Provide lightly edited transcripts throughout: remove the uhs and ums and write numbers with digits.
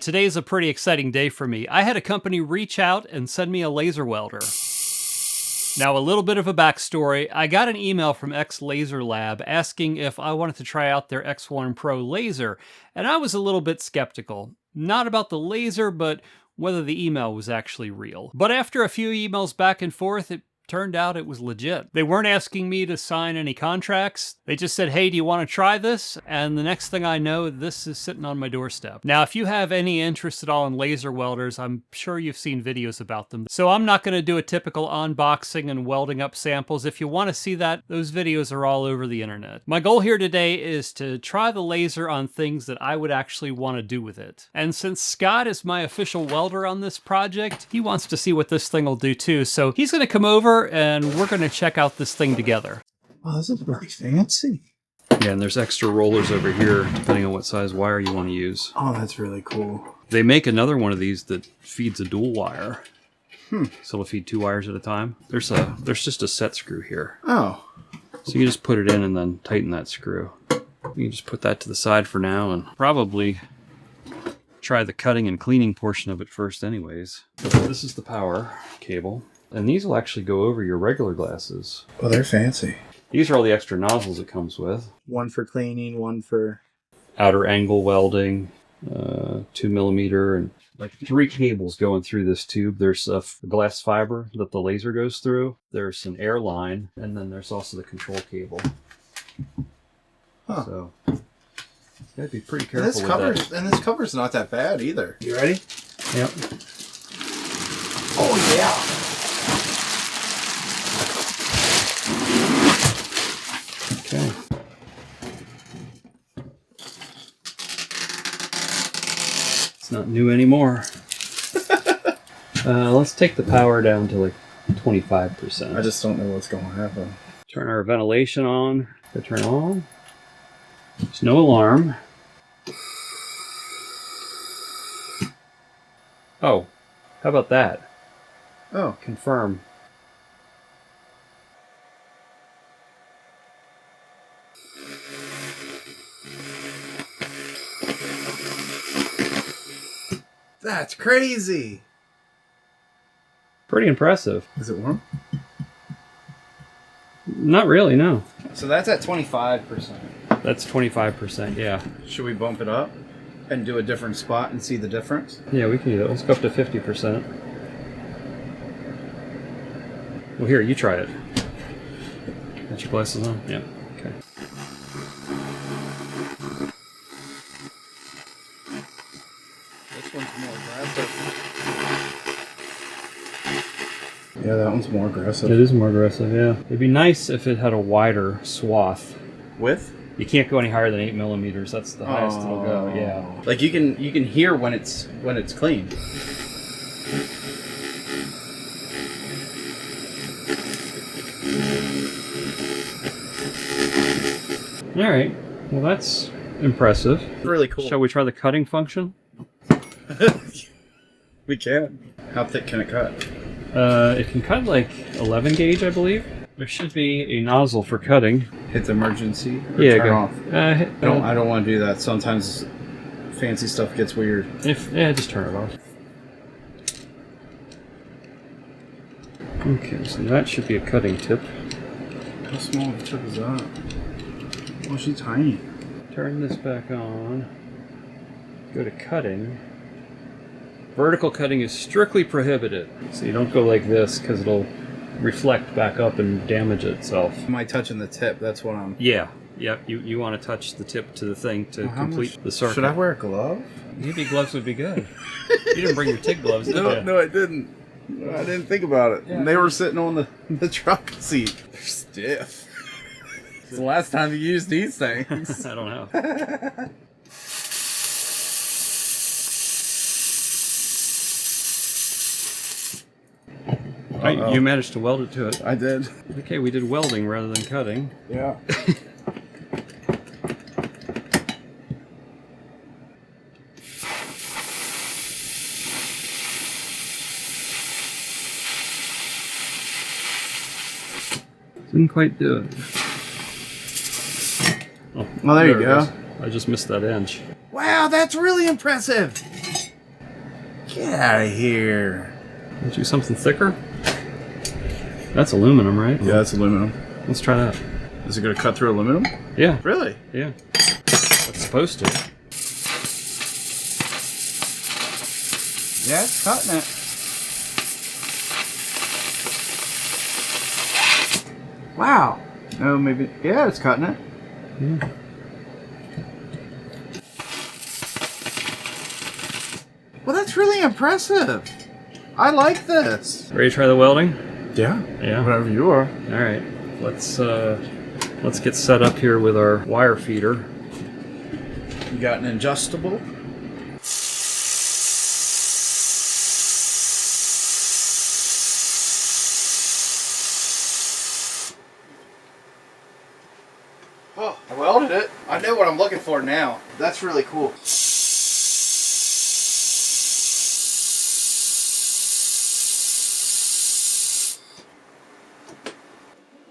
Today's a pretty exciting day for me. I had a company reach out and send me a laser welder. Now, a little bit of a backstory. I got an email from Xlaserlab asking if I wanted to try out their X1 Pro laser, and I was a little bit skeptical. Not about the laser, but whether the email was actually real. But after a few emails back and forth, it turned out it was legit. They weren't asking me to sign any contracts. They just said, hey, do you want to try this? And the next thing I know, this is sitting on my doorstep. Now, if you have any interest at all in laser welders, I'm sure you've seen videos about them. So I'm not going to do a typical unboxing and welding up samples. If you want to see that, those videos are all over the internet. My goal here today is to try the laser on things that I would actually want to do with it. And since Scott is my official welder on this project, he wants to see what this thing will do too. So he's going to come over and we're going to check out this thing together. Oh, this is very fancy. Yeah, and there's extra rollers over here depending on what size wire you want to use. Oh, that's really cool. They make another one of these that feeds a dual wire. So it'll feed 2 wires at a time. There's just a set screw here. Oh. So you just put it in and then tighten that screw. You can just put that to the side for now and probably try the cutting and cleaning portion of it first anyways. But this is the power cable. And these will actually go over your regular glasses. Oh, they're fancy. These are all the extra nozzles it comes with. One for cleaning, one for... outer angle welding, 2mm, and like 3 cables going through this tube. There's a glass fiber that the laser goes through. There's an air line, and then there's also the control cable. Huh. So you gotta be pretty careful with that. And this cover's not that bad either. You ready? Yep. Oh, yeah. Okay. It's not new anymore. Let's take the power down to like 25%. I just don't know what's going to happen. Turn our ventilation on. Go turn on. There's no alarm. Oh, how about that? Oh. Confirm. That's crazy. Pretty impressive. Is it warm? Not really, no. So that's at 25%. That's 25%, yeah. Should we bump it up and do a different spot and see the difference? Yeah, we can do that. Let's go up to 50%. Well, here, you try it. Got your glasses on? Yeah, okay. This one's more aggressive. Yeah, that one's more aggressive. It is more aggressive, yeah. It'd be nice if it had a wider swath. Width? You can't go any higher than 8mm. That's the highest it'll go, yeah. Like you can hear when it's clean. All right. Well, that's impressive. Really cool. Shall we try the cutting function? We can. How thick can it cut? It can cut like 11 gauge, I believe. There should be a nozzle for cutting. Hit the emergency or Yeah, turn go. off? I don't want to do that. Sometimes fancy stuff gets weird. Just turn it off. Okay, so that should be a cutting tip. How small of a tip is that? Oh, she's tiny. Turn this back on. Go to cutting. Vertical cutting is strictly prohibited. So you don't go like this because it'll reflect back up and damage itself. Am I touching the tip? That's what I'm... Yeah. Yep. You want to touch the tip to the thing to complete the circle. Should I wear a glove? Maybe gloves would be good. You didn't bring your TIG gloves, did you? No, I didn't. I didn't think about it. Yeah. And they were sitting on the truck seat. They're stiff. It's the last time you used these things. I don't know. You managed to weld it to it. I did. Okay, we did welding rather than cutting. Yeah. Didn't quite do it. Oh, well, there you go. I just missed that inch. Wow, that's really impressive. Get out of here. Let's do something thicker. That's aluminum, right? Yeah, that's aluminum. Let's try that. Is it going to cut through aluminum? Yeah. Really? Yeah. It's supposed to. Yeah, it's cutting it. Wow. No, maybe. Yeah, it's cutting it. Yeah. Well, that's really impressive. I like this. Ready to try the welding? Yeah. Yeah. Whatever you are. All right. Let's get set up here with our wire feeder. You got an adjustable? Oh, I welded it. I know what I'm looking for now. That's really cool.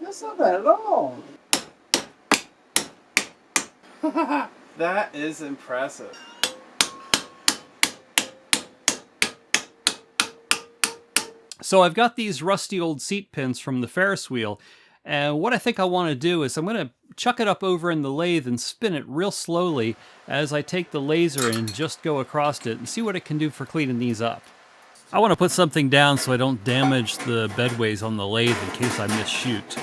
That's not bad at all. That is impressive. So I've got these rusty old seat pins from the Ferris wheel, and what I think I want to do is I'm going to chuck it up over in the lathe and spin it real slowly as I take the laser and just go across it and see what it can do for cleaning these up. I want to put something down so I don't damage the bedways on the lathe in case I misshoot.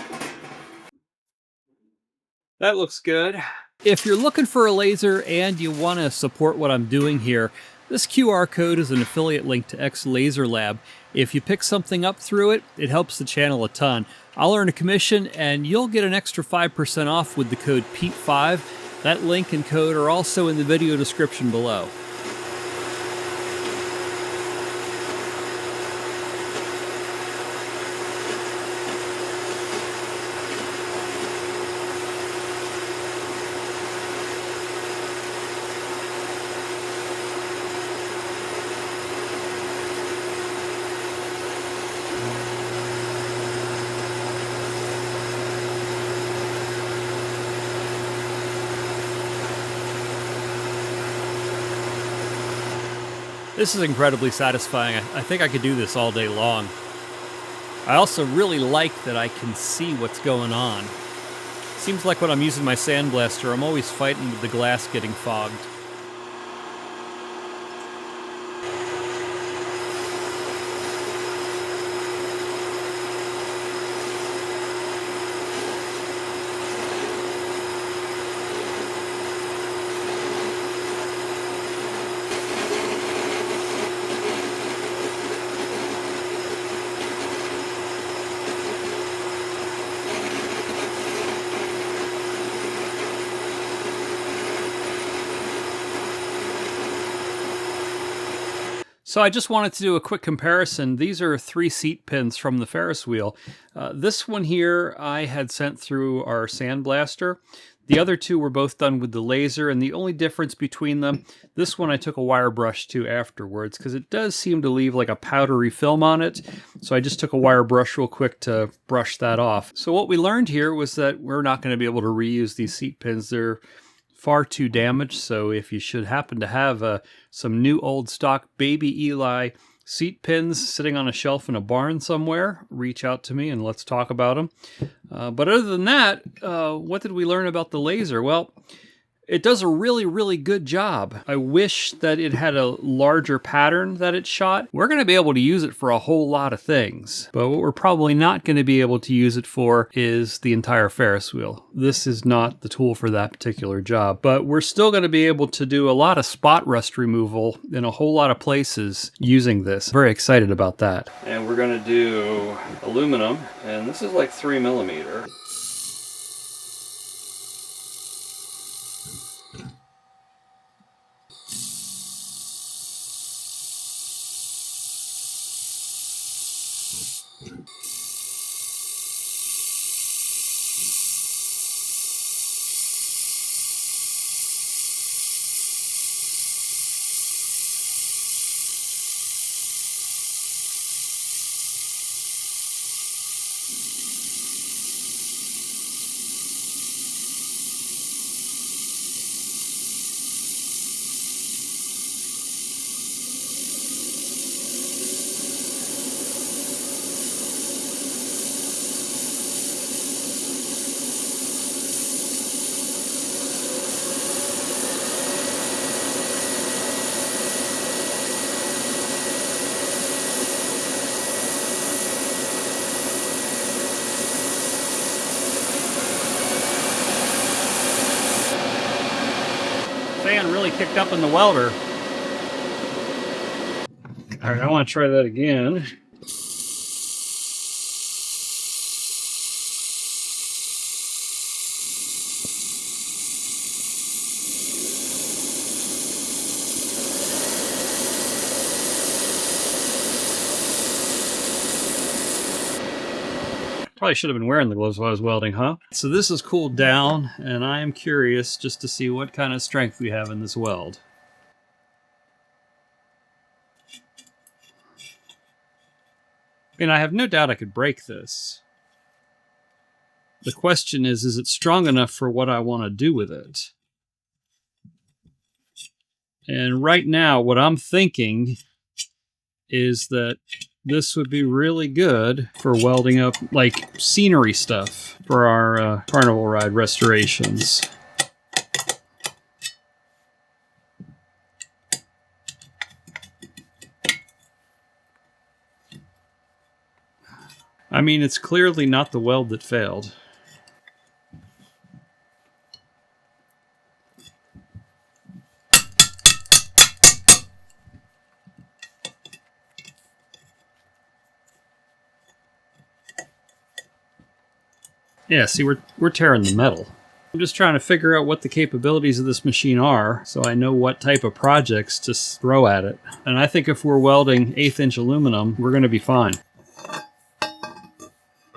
That looks good. If you're looking for a laser and you want to support what I'm doing here, this QR code is an affiliate link to Xlaserlab. If you pick something up through it, it helps the channel a ton. I'll earn a commission and you'll get an extra 5% off with the code PETE5. That link and code are also in the video description below. This is incredibly satisfying. I think I could do this all day long. I also really like that I can see what's going on. Seems like when I'm using my sandblaster, I'm always fighting with the glass getting fogged. So I just wanted to do a quick comparison. These are 3 seat pins from the Ferris wheel. This one here I had sent through our sandblaster. The other 2 were both done with the laser, and the only difference between them, this one I took a wire brush to afterwards because it does seem to leave like a powdery film on it. So I just took a wire brush real quick to brush that off. So what we learned here was that we're not going to be able to reuse these seat pins. They're far too damaged, so if you should happen to have some new old stock baby Eli seat pins sitting on a shelf in a barn somewhere, reach out to me and let's talk about them. But other than that, what did we learn about the laser? Well, it does a really, really good job. I wish that it had a larger pattern that it shot. We're going to be able to use it for a whole lot of things, but what we're probably not going to be able to use it for is the entire Ferris wheel. This is not the tool for that particular job, but we're still going to be able to do a lot of spot rust removal in a whole lot of places using this. Very excited about that. And we're going to do aluminum, and this is like 3mm. really kicked up in the welder. All right, I want to try that again. Probably should have been wearing the gloves while I was welding, huh? So this is cooled down, and I am curious just to see what kind of strength we have in this weld. I mean, I have no doubt I could break this. The question is it strong enough for what I want to do with it? And right now, what I'm thinking is that this would be really good for welding up, like, scenery stuff for our carnival ride restorations. I mean, it's clearly not the weld that failed. Yeah, see, we're tearing the metal. I'm just trying to figure out what the capabilities of this machine are so I know what type of projects to throw at it. And I think if we're welding 1/8 inch aluminum, we're going to be fine.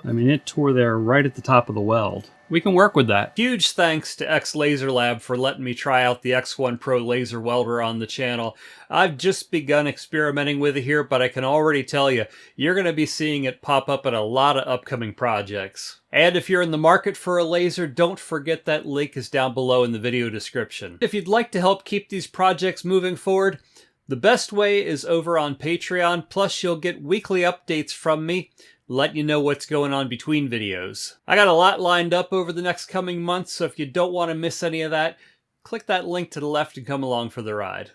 I mean, it tore there right at the top of the weld. We can work with that. Huge thanks to Xlaserlab for letting me try out the X1 Pro Laserwelder on the channel. I've just begun experimenting with it here, but I can already tell you, you're going to be seeing it pop up in a lot of upcoming projects. And if you're in the market for a laser, don't forget that link is down below in the video description. If you'd like to help keep these projects moving forward, the best way is over on Patreon, plus you'll get weekly updates from me, let you know what's going on between videos. I got a lot lined up over the next coming months, so if you don't want to miss any of that, click that link to the left and come along for the ride.